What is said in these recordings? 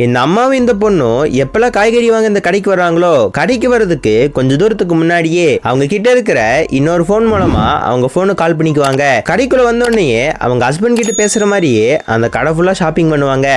இந்த அம்மாவும் இந்த பொண்ணும் எப்பெல்லாம் காய்கறி வாங்க இந்த கடைக்கு வர்றாங்களோ, கடைக்கு வர்றதுக்கு கொஞ்சம் தூரத்துக்கு முன்னாடியே அவங்க கிட்ட இருக்கிற இன்னொரு போன் மூலமா அவங்க போனு கால் பண்ணிக்குவாங்க. கடைக்குள்ள வந்தோடனே அவங்க ஹஸ்பண்ட் கிட்ட பேசுற மாதிரியே அந்த கடை ஃபுல்லா ஷாப்பிங் பண்ணுவாங்க.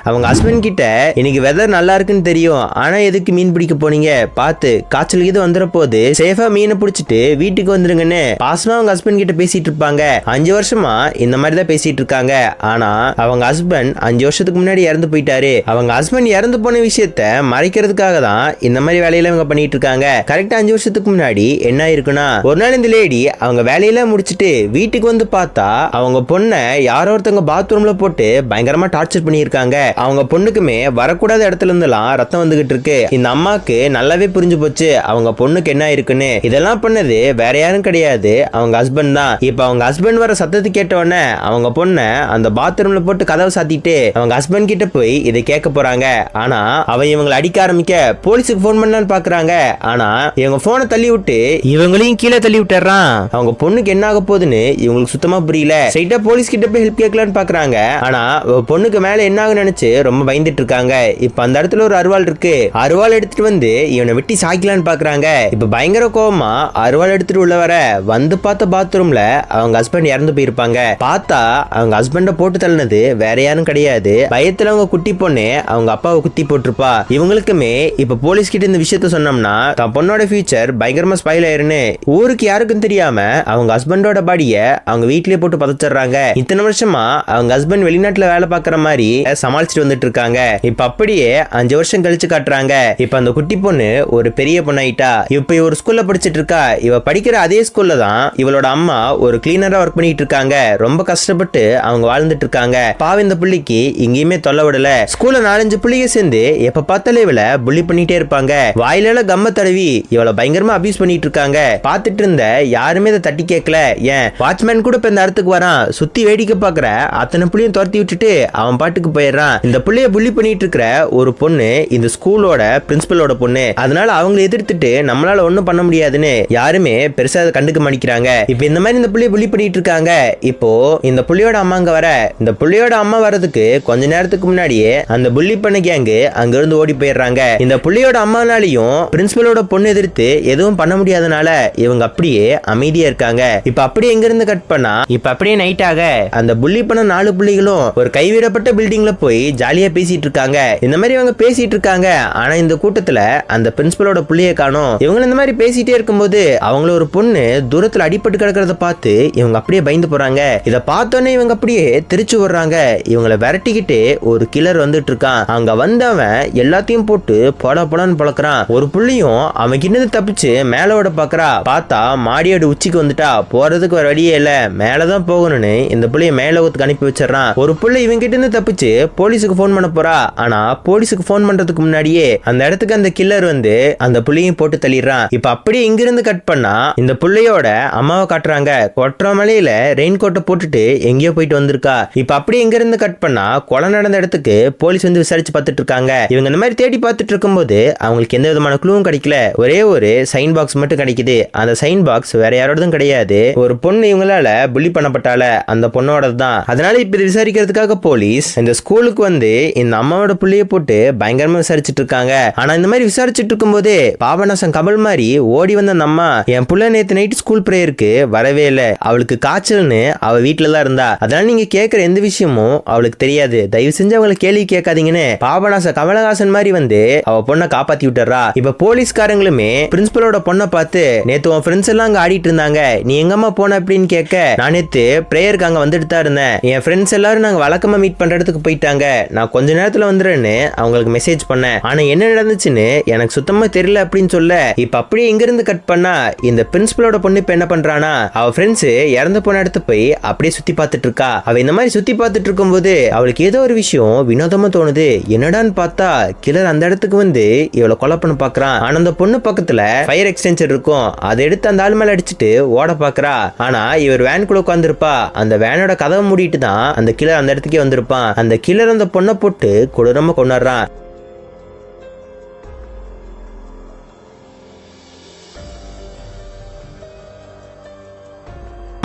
அவங்க ஹஸ்பண்ட் கிட்ட இன்னைக்கு வெதர் நல்லா இருக்குன்னு தெரியும், ஆனா எதுக்கு மீன் பிடிக்க போனீங்க, பார்த்து காய்ச்சல் இது வந்துற போது சேஃபா மீனை பிடிச்சிட்டு வீட்டுக்கு வந்துருங்கன்னு பாசமா அவங்க ஹஸ்பண்ட் கிட்ட பேசிட்டு இருப்பாங்க. 5 வருஷமா இந்த மாதிரி தான் பேசிட்டு இருக்காங்க. ஆனா அவங்க ஹஸ்பண்ட் 5 வருஷத்துக்கு முன்னாடி இறந்து போயிட்டாரு. அவங்க ஹஸ்பண்ட் இறந்து போன விஷயத்த மறைக்கிறதுக்காக தான் இந்த மாதிரி வேலையில இவங்க பண்ணிட்டு இருக்காங்க. கரெக்டா 5 வருஷத்துக்கு முன்னாடி என்ன இருக்குன்னா, ஒரு நாள் இந்த லேடி அவங்க வேலையெல்லாம் முடிச்சிட்டு வீட்டுக்கு வந்து பார்த்தா அவங்க பொண்ணை யாரோ ஒருத்தவங்க பாத்ரூம்ல போட்டு பயங்கரமா டார்ச்சர் பண்ணியிருக்காங்க. அவங்க பொண்ணுக்குமே வரக்கூடாத இடத்துல இருந்தெல்லாம் ரத்தம் வந்துகிட்டு இருக்கு. இந்த அம்மாக்கு நல்லாவே புரிஞ்சு போச்சு அவங்க பொண்ணுக்கு என்ன இருக்குன்னு. இதெல்லாம் பண்ணது வேற யாரும் கிடையாது, அவங்க ஹஸ்பண்ட் தான். இப்ப அவங்க ஹஸ்பண்ட் வர சத்தத்தை கேட்டவொடனே அவங்க பொண்ணை அந்த பாத்ரூம்ல போட்டு கதவை சாத்திட்டு அவங்க ஹஸ்பண்ட் கிட்ட போய் இதை கேட்க போறாங்க. ஆனா அவன் இவங்களை அடிக்க ஆரம்பிக்க போலீஸுக்கு போன் பண்ணலான்னு பாக்குறாங்க. ஆனா இவங்க போனை தள்ளி விட்டு இவங்களையும் கீழே தள்ளி விட்டுறான். அவங்க பொண்ணுக்கு என்ன ஆக போகுதுன்னு இவங்களுக்கு சுத்தமா புரியல. ஸ்ட்ரைட்டா போலீஸ் கிட்ட போய் ஹெல்ப் கேட்கலான்னு பாக்குறாங்க. ஆனா பொண்ணுக்கு மேல என்ன ஆகும் நினைச்சு ரொம்ப பயந்துட்டு இருக்காங்க. இப்ப அந்த இடத்துல ஒரு அருவாள் இருக்கு. அருவாள் எடுத்துட்டு வந்து இவனை வெட்டி சாய்க்கலான்னு பாக்குறாங்க. இப்ப பயங்கர கோவமா அருவாள் எடுத்துட்டு உள்ள வர வந்து பார்த்த பாத்ரூம்ல அவங்க ஹஸ்பண்ட் இறந்து போயிருப்பாங்க. பார்த்தா அவங்க ஹஸ்பண்ட போட்டு தள்ளினது வேற யாரும் கிடையாது, பயத்துல அவங்க குட்டி பொண்ணு அவங்க அப்பாவை குத்தி போட்டிருப்பா. இவங்களுக்குமே இப்ப போலீஸ் கிட்ட இந்த விஷயத்த சொன்னோம்னா தான் பொண்ணோட ஃபியூச்சர் பயங்கரமா ஸ்பாயில் ஆயிருன்னு ஊருக்கு யாருக்கும் தெரியாம அவங்க ஹஸ்பண்டோட பாடிய அவங்க வீட்லயே போட்டு பதச்சிடுறாங்க. இத்தனை வருஷமா அவங்க ஹஸ்பண்ட் வெளிநாட்டுல வேலை பார்க்கற மாதிரி சமாளிச்சுட்டு வந்துட்டு இருக்காங்க. இப்ப அப்படியே 5 வருஷம் கழிச்சு காட்டுறாங்க. இப்ப அந்த குட்டி பொண்ணு ஒரு பெரிய பொண்ணாயிட்டா. இப்ப ஒரு ஸ்கூல்ல படிச்சிட்டு இருக்கா. இவ படிக்கிற அதே ஸ்கூல்ல தான் இவளோட அம்மா ஒரு கிளீனரா ஒர்க் பண்ணிட்டு இருக்காங்க. ரொம்ப கஷ்டப்பட்டு அவங்க வாழ்ந்துட்டு இருக்காங்க. பாவம் இந்த புள்ளிக்கு இங்கேயுமே தொல்லை விடல. ஸ்கூல்ல 4-5 புள்ளிக சேர்ந்து எப்ப பார்த்தாலும் இவளை புள்ளி பண்ணிட்டே இருப்பாங்க. வாயில கம்ம தடவி இவளை பயங்கரமா அபியூஸ் பண்ணிட்டு இருக்காங்க. பார்த்துட்டு இருந்த யாருமே இதை தட்டி கேட்கல. ஏன் வாட்ச்மேன் கூட இப்ப இந்த இடத்துக்கு வரான், சுத்தி வேடிக்கை பாக்குற அத்தனை புள்ளியும் துரத்தி விட்டுட்டு அவன் பாட்டுக்கு போயிடுறான். இந்த புள்ளைய புள்ளி பண்ணிட்டு இருக்கிற ஒரு பொண்ணு இந்த ஸ்கூலோட பிரின்சிபலோட பொண்ணு. அதனால அவங்களை எதிர்த்துட்டு நம்மளால ஒண்ணும் பண்ண முடியாதுன்னு யாருமே பெருசா கண்டுக்க மாட்டேங்கிறாங்க. இப்ப இந்த மாதிரி இந்த புள்ளைய புள்ளி பண்ணிட்டு இருக்காங்க. இப்போ இந்த புள்ளையோட அம்மா அங்க வர, இந்த புள்ளையோட அம்மா வர்றதுக்கு கொஞ்ச நேரத்துக்கு முன்னாடியே அந்த புள்ளி பண்ண கேங்கு அங்க இருந்து ஓடி போயிடுறாங்க. இந்த புள்ளையோட அம்மானாலையும் பிரின்சிபலோட பொண்ணு எதிர்த்து எதுவும் பண்ண முடியாதனால இவங்க அப்படியே அமைதியா இருக்காங்க. இப்ப அப்படியே எங்க இருந்து கட் பண்ணா இப்ப அப்படியே நைட் ஆக அந்த புள்ளி பண்ண 4 புள்ளிகளும் ஒரு கைவிடப்பட்ட பில்டிங்ல போய் ஜாலியா பேசிட்டு இருக்காங்க. இந்த மாதிரி இவங்க பேசிட்டு இருக்காங்க. ஆனா இந்த கூட்டத்துல அந்த பிரின்சிபலோட புள்ளியை காணோம். இவங்க இந்த மாதிரி பேசிட்டே இருக்கும்போது அவங்கள ஒரு பொண்ணு தூரத்துல அடிபட்டு கிடக்கிறத பார்த்து இவங்க அப்படியே பயந்து போறாங்க. இதை பார்த்தோன்னே இவங்க அப்படியே திருச்சு வர்றாங்க. இவங்களை விரட்டிக்கிட்டு ஒரு கில்லர் வந்துட்டு இருக்கான். அங்க வந்தவன் எல்லாத்தையும் போட்டு பொடான்னு பொழக்கிறான். ஒரு புள்ளியும் அவன் கிட்ட தப்பிச்சு மேலோட பாக்குறா. பார்த்தா மாடியோட உச்சிக்கு வந்துட்டா. போறதுக்கு ஒரு வழியே இல்ல, மேலதான் போகணும்னு இந்த புள்ளைய மேல அனுப்பி வச்சிடறான். ஒரு புள்ளை இவங்க கிட்ட இருந்து தப்பிச்சு போலீஸுக்கு போன் பண்ண போறா. ஆனா போலீஸுக்கு போன் பண்றதுக்கு முன்னாடியே அந்த இடத்துக்கு அந்த கில்லர் வந்து அந்த புள்ளையும் போட்டு தள்ளிடுறான். இப்ப அப்படியே இங்க இருந்து கட் பண்ணா இந்த புள்ளையோட அம்மாவை காட்டுறாங்க. கொற்றமலையில ரெயின் கோட்டை போட்டுட்டு எங்கேயோ போயிட்டு வந்திருக்கா. இப்ப அப்படியே இங்க இருந்து கட் பண்ணா கொலை நடந்த இடத்துக்கு போலீஸ் வந்து விசாரிச்சு பார்த்துட்டு இருக்காங்க. இவங்க இந்த மாதிரி தேடி பார்த்துட்டு இருக்கும்போது அவங்களுக்கு எந்த விதமான க்ளூவும் கிடைக்கல. ஒரே ஒரு சைன் பாக்ஸ் மட்டும் கிடைக்குது. அந்த சைன் பாக்ஸ் வேற யாரோடதும் கிடையாது, ஒரு பொண்ணு இவங்களால புள்ளி பண்ணப்பட்டால அந்த பொண்ணோட தான். அதனால இப்ப விசாரிக்கிறதுக்காக போலீஸ் இந்த ஸ்கூலுக்கு வந்து இந்த அம்மாவோட புள்ளிய போட்டு பயங்கரமா விசாரிச்சுட்டு இருக்காங்க. ஆனா இந்த மாதிரி விசாரிச்சுட்டு இருக்கும் போது பாபநாசம் கமல் மாதிரி ஓடி வந்த அந்த அம்மா, என் புள்ள நேத்து நைட் ஸ்கூல் பிரேயருக்கு வரவே இல்ல, அவளுக்கு காய்ச்சல்னு அவ வீட்டுல தான் இருந்தா, அதனால நீங்க கேட்கிற எந்த விஷயமும் அவளுக்கு தெரியாது, தயவு செஞ்சு அவங்களை கேள்வி கேட்காதீங்கன்னு பாபநாச கமலஹாசன் மாதிரி வந்து அவ பொண்ணை காப்பாத்தி விட்டுறா. இப்ப போலீஸ்காரங்களுமே பிரின்சிபலோட பொண்ணை பார்த்து, நேத்து உன் ஃப்ரெண்ட்ஸ் எல்லாம் அங்க ஆடிட்டு இருந்தாங்க, நீ எங்கம்மா போன அப்படின்னு கேட்க, நான் நேத்து பிரேயருக்கு அங்க வந்துட்டு தான் இருந்தேன், என் ஃப்ரெண்ட்ஸ் எல்லாரும் நாங்க வழக்கமா மீட் பண்ற இடத்துக்கு போயிட்டாங்க, நான் கொஞ்ச நேரத்துல வந்துடுறேன்னு அவங்களுக்கு மெசேஜ் பண்ணேன், ஆனா என்ன நடந்துச்சுன்னு எனக்கு சுத்தமா தெரியல அப்படின்னு சொல்ல. இப்ப அப்படியே இங்க இருந்து கட் பண்ணா இந்த பிரின்சிபலோட பொண்ணு இப்ப என்ன பண்றானா, அவ ஃப்ரெண்ட்ஸ் இறந்து போன இடத்து போய் அப்படியே சுத்தி பார்த்துட்டு இருக்கா. அவ இந்த மாதிரி சுத்தி பார்த்துட்டு இருக்கும்போது அவளுக்கு ஏதோ ஒரு விஷயம் வினோதமா தோணுது. என்னடான்னு பார்த்தா கிளர் அந்த இடத்துக்கு வந்து இவளை கொலை பண்ண பாக்குறான். ஆனா அந்த பொண்ணு பக்கத்துல ஃபயர் எக்ஸ்டென்ஷன் இருக்கும், அதை எடுத்து அந்த ஆள் மேல அடிச்சுட்டு ஓட பாக்குறா. ஆனா இவர் வேனுக்குள்ள உட்காந்துருப்பா. அந்த வேனோட கதவை மூடிட்டு தான் அந்த கிளர் அந்த இடத்துக்கே வந்திருப்பான். அந்த கிளர் அந்த பொண்ணை போட்டு கொடூரமா கொண்டாடுறான்.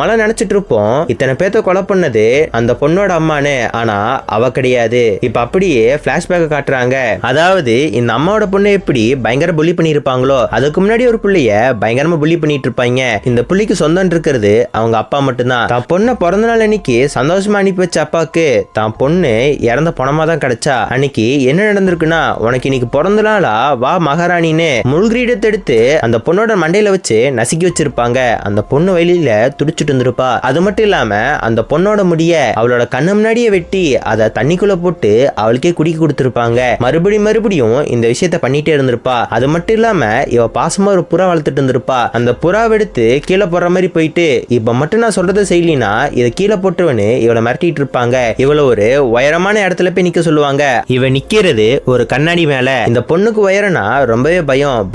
நம்மளாம் நினைச்சிட்டு இருப்போம் இத்தனை பேத்த கொலை பண்ணது அந்த பொண்ணோட அம்மானு. ஆனா அவ கிடையாது. இப்ப அப்படியே பிளாஷ்பேக் காட்டுறாங்க. அதாவது இந்த அம்மாவோட பொண்ணு எப்படி பயங்கர புள்ளி பண்ணிருப்பாங்களோ அதுக்கு முன்னாடி ஒரு புள்ளைய பயங்கரமா புள்ளி பண்ணிட்டு இருப்பாங்க. இந்த புள்ளிக்கு சொந்தம் இருக்கிறது அவங்க அப்பா மட்டும்தான். தான் பொண்ணை பிறந்த நாள் அன்னைக்கு சந்தோஷமா அனுப்பி வச்ச அப்பாவுக்கு தான் பொண்ணு இறந்த பணமா தான் கிடைச்சா. அன்னைக்கு என்ன நடந்திருக்குன்னா, உனக்கு இன்னைக்கு பிறந்த நாளா வா மகாராணின்னு முள்கிரீடத்தை எடுத்து அந்த பொண்ணோட மண்டையில வச்சு நசுக்கி வச்சிருப்பாங்க. அந்த பொண்ணு வெளியில துடிச்சிட்டு இருந்திருப்பா. அது மட்டும் இல்லாம அந்த பொண்ணோட முடிய அவளோட கண்ணு முன்னாடியே வெட்டி அதை தண்ணிக்குள்ள போட்டு அவளுக்கே குடிக்க கொடுத்திருப்பாங்க. மறுபடியும் இந்த விஷயத்த பண்ணிட்டே இருந்திருப்பா. அது மட்டும் இல்லாம இவ பாசமா ஒரு புறா வளர்த்துட்டு இருந்திருப்பா. அந்த புறாவை எடுத்து கீழே போற மாதிரி போயிட்டு இப்ப மட்டும் நான் சொல்றதை செய்யலினா இதை கீழே போட்டுவனு இவளை மிரட்டிட்டு இருப்பாங்க. இவளை ஒரு உயரமான இடத்துல போய் நிக்க சொல்லுவாங்க. இவ நிக்கிறது ஒரு கண்ணாடி மேல. இந்த பொண்ணுக்கு உயரனா ரொம்பவே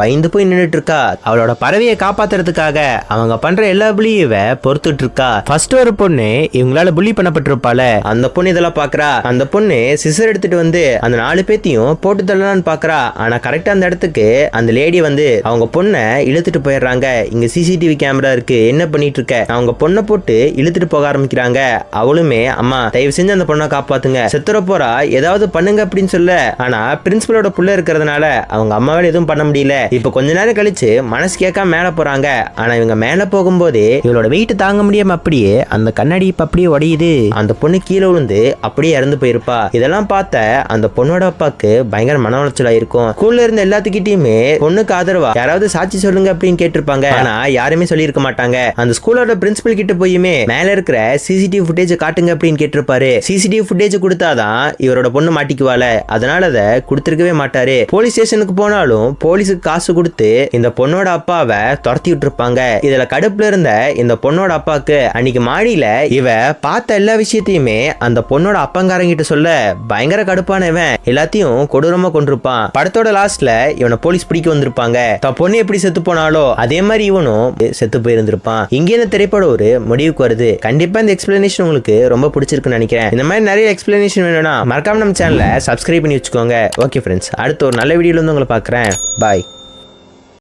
பயந்து போய் நின்றுட்டு இருக்கா. அவளோட பறவையை காப்பாத்துறதுக்காக அவங்க பண்ற எல்லா புள்ளியும் இவ பொறுத்துட்டு இருக்கா. ஃபர்ஸ்ட் ஒரு பொண்ணு இவங்களால புள்ளி பண்ணப்பட்டிருப்பால, அந்த பொண்ணு இதெல்லாம் பாக்குறா. அந்த பொண்ணு சிசர் எடுத்துட்டு வந்து அந்த 4 பேத்தையும் போட்டு தள்ளலான்னு பாக்குறா. ஆனா கரெக்டா அந்த இடத்துக்கு அந்த லேடி வந்து அவங்க பொண்ணை இழுத்துட்டு போயிடுறாங்க. இங்க சிசிடிவி கேமரா இருக்கு, என்ன பண்ணிட்டு இருக்க? அவங்க பொண்ணை போட்டு இழுத்துட்டு போக ஆரம்பிக்கிறாங்க. அவளுமே அம்மா தயவு செஞ்சு அந்த பொண்ணை காப்பாத்துங்க, செத்துற போறா, ஏதாவது பண்ணுங்க அப்படின்னு சொல்ல. ஆனா பிரின்சிபலோட புள்ள இருக்கிறதுனால அவங்க அம்மாவால எதுவும் பண்ண முடியல. இப்ப கொஞ்ச நேரம் கழிச்சு மனசு கேட்காம மேல போறாங்க. ஆனா இவங்க மேல போகும்போதே இவளோட வெயிட் தாங்க முடியாம அப்படியே அந்த கண்ணாடி இப்ப அப்படியே உடையுது. அந்த பொண்ணு கீழே விழுந்து அப்படியே இறந்து போயிருப்பா. இதெல்லாம் பார்த்த அந்த பொண்ணோட அப்பாக்கு பயங்கர மன உளைச்சலா இருக்கும். ஸ்கூல்ல இருந்த எல்லாத்துக்கிட்டையுமே பொண்ணுக்கு ஆதரவா யாராவது சாட்சி சொல்லுங்க அப்படின்னு கேட்டிருப்பாங்க. ஆனா யாருமே சொல்லியிருக்க மாட்டாங்க. அந்த ஸ்கூலோட பிரின்சிபல் கிட்ட போயுமே மேல இருக்கிற சிசிடிவி ஃபுட்டேஜ் காட்டுங்க அப்படின்னு கேட்டிருப்பாரு. சிசிடிவி ஃபுட்டேஜ் கொடுத்தாதான் இவரோட பொண்ணு மாட்டிக்குவால, அதனால அதை கொடுத்திருக்கவே மாட்டாரு. போலீஸ் ஸ்டேஷனுக்கு போனாலும் போலீஸுக்கு காசு கொடுத்து இந்த பொண்ணோட அப்பாவை துரத்தி விட்டு இருப்பாங்க. இதுல கடுப்புல இருந்த இந்த பொண்ணோட அப்பாக்கு அன்னைக்கு மாடியில இவ பார்த்த எல்லா விஷயத்தையுமே அந்த பொண்ணோட அப்பங்காரங்கிட்ட சொல்ல பயங்கர கடுப்பானவன் எல்லாத்தையும் கொடூரமா கொண்டிருப்பான். படத்தோட லாஸ்ட்ல இவனை போலீஸ் பிடிக்க வந்திருப்பாங்க. தான் பொண்ணு எப்படி செத்து போனாலோ அதே மாதிரி இவனும் செத்து போயிருந்திருப்பான். இங்கே இந்த திரைப்படம் ஒரு முடிவுக்கு வருது. கண்டிப்பா இந்த எக்ஸ்பிளனேஷன் உங்களுக்கு ரொம்ப பிடிச்சிருக்குன்னு நினைக்கிறேன். இந்த மாதிரி நிறைய எக்ஸ்பிளனேஷன் வேணும்னா மறக்காம நம்ம சேனலை சப்ஸ்கிரைப் பண்ணி வச்சுக்கோங்க. ஓகே ஃப்ரெண்ட்ஸ், அடுத்த ஒரு நல்ல வீடியோல வந்து உங்களை பார்க்குறேன். பாய்.